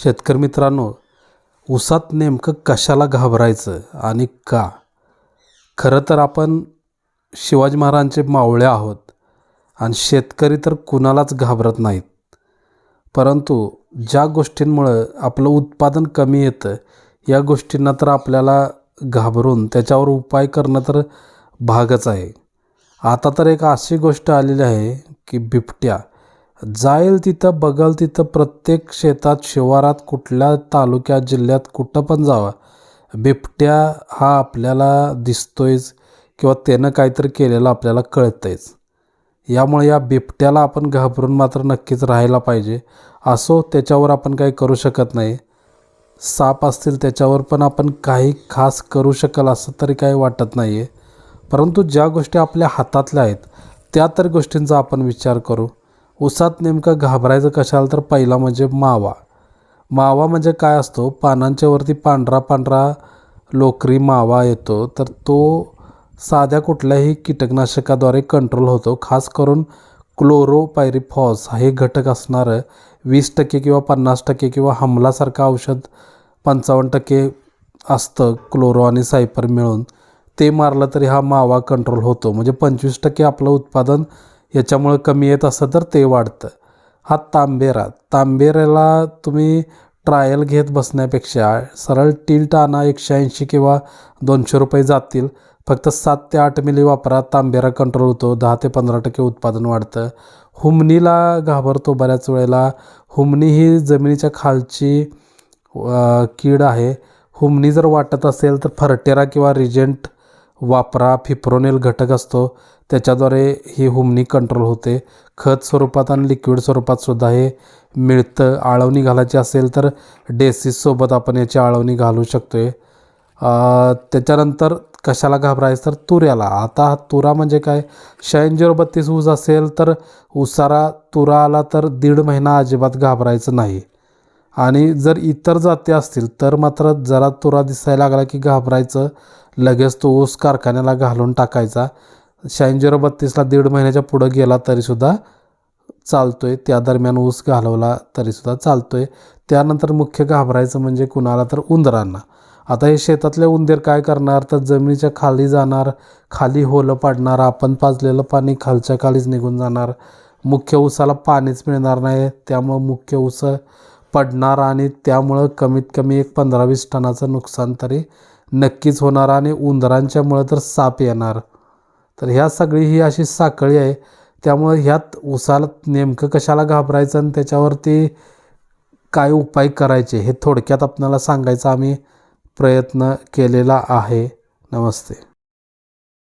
शेतकरी मित्रांनो, ऊसात नेमकं कशाला घाबरायचं आणि का? खरं तर आपण शिवाजी महाराजांचे मावळे आहोत आणि शेतकरी तर कुणालाच घाबरत नाहीत. परंतु ज्या गोष्टींमुळं आपलं उत्पादन कमी येतं, या गोष्टींना तर आपल्याला घाबरून त्याच्यावर उपाय करणं तर भागच आहे. आता तर एक अशी गोष्ट आलेली आहे की बिबट्या जाईल तिथं बघल तिथं प्रत्येक शेतात, शिवारात, कुठल्या तालुक्यात, जिल्ह्यात कुठं पण जावा, बिबट्या हा आपल्याला दिसतोयच किंवा त्यानं काहीतरी केलेलं आपल्याला कळतंयच. यामुळे या बिबट्याला आपण घाबरून मात्र नक्कीच राहायला पाहिजे. असो, त्याच्यावर आपण काही करू शकत नाही. साप असतील त्याच्यावर पण आपण काही खास करू शकाल असं तरी काही वाटत नाही आहे. परंतु ज्या गोष्टी आपल्या हातातल्या आहेत त्या तर गोष्टींचा आपण विचार करू. ऊसात नेमकं घाबरायचं कशाला, तर पहिला म्हणजे मावा. मावा म्हणजे काय असतो, पानांच्या वरती पांढरा पांढरा लोकरी मावा येतो. तर तो साध्या कुठल्याही कीटकनाशकाद्वारे कंट्रोल होतो. खास करून क्लोरोपायरिफॉस हे घटक असणारं 20% किंवा 50% किंवा हमलासारखं औषध 55% असतं, क्लोरो आणि सायपर मिळून. ते मारलं तरी हा मावा कंट्रोल होतो. म्हणजे 25% आपलं उत्पादन याच्यामुळं कमी येत असतं तर ते वाढतं. हा तांबेऱ्याला तुम्ही ट्रायल घेत बसण्यापेक्षा सरळ टिल्ट आणा. 180 किंवा 200 रुपये जातील. फक्त 7 ते 8 मिली वापरा. तांबेरा कंट्रोल होतो. 10 ते 15% उत्पादन वाढतं. हुमणीला घाबरतो बऱ्याच वेळेला. हुमणी ही जमिनीच्या खालची कीड आहे. हुमणी जर वाटत असेल तर फर्टेरा किंवा रिजेंट वापरा. फिप्रोनेल घटक असतो, त्याच्याद्वारे ही हुमणी कंट्रोल होते. खत स्वरूपात आणि लिक्विड स्वरूपात सुद्धा हे मिळतं. आळवणी घालायची असेल तर डेसिससोबत आपण याची आळवणी घालू शकतो आहे. त्याच्यानंतर कशाला घाबरायचं, तर तुऱ्याला. आता तुरा म्हणजे काय, 9632 ऊस असेल तर उसारा तुरा आला तर 1.5 महिना अजिबात घाबरायचं नाही. आणि जर इतर जाती असतील तर मात्र जरा तुरा दिसायला लागला की घाबरायचं. लगेच तो ऊस कारखान्याला घालून टाकायचा. 9632ला 1.5 महिन्याच्या पुढं गेला तरीसुद्धा चालतो आहे. त्या दरम्यान ऊस घालवला तरीसुद्धा चालतो आहे. त्यानंतर मुख्य घाबरायचं म्हणजे कुणाला, तर उंदरांना. आता हे शेतातले उंदीर काय करणार, तर जमिनीच्या खाली जाणार, खाली होलं पाडणार. आपण पाजलेलं पाणी खालच्या खालीच निघून जाणार. मुख्य ऊसाला पाणीच मिळणार नाही. त्यामुळं मुख्य ऊस पडणार आणि त्यामुळं कमीत कमी एक 15-20 टनाचं नुकसान तरी नक्कीच होणार. आणि उंदरांच्यामुळं तर साप येणार. तर ह्या सगळी ही अशी साखळी आहे. त्यामुळं ह्यात ऊसाला नेमकं कशाला घाबरायचं आणि त्याच्यावरती काय उपाय करायचे हे थोडक्यात आपल्याला सांगायचा आम्ही प्रयत्न केलेला आहे. नमस्ते.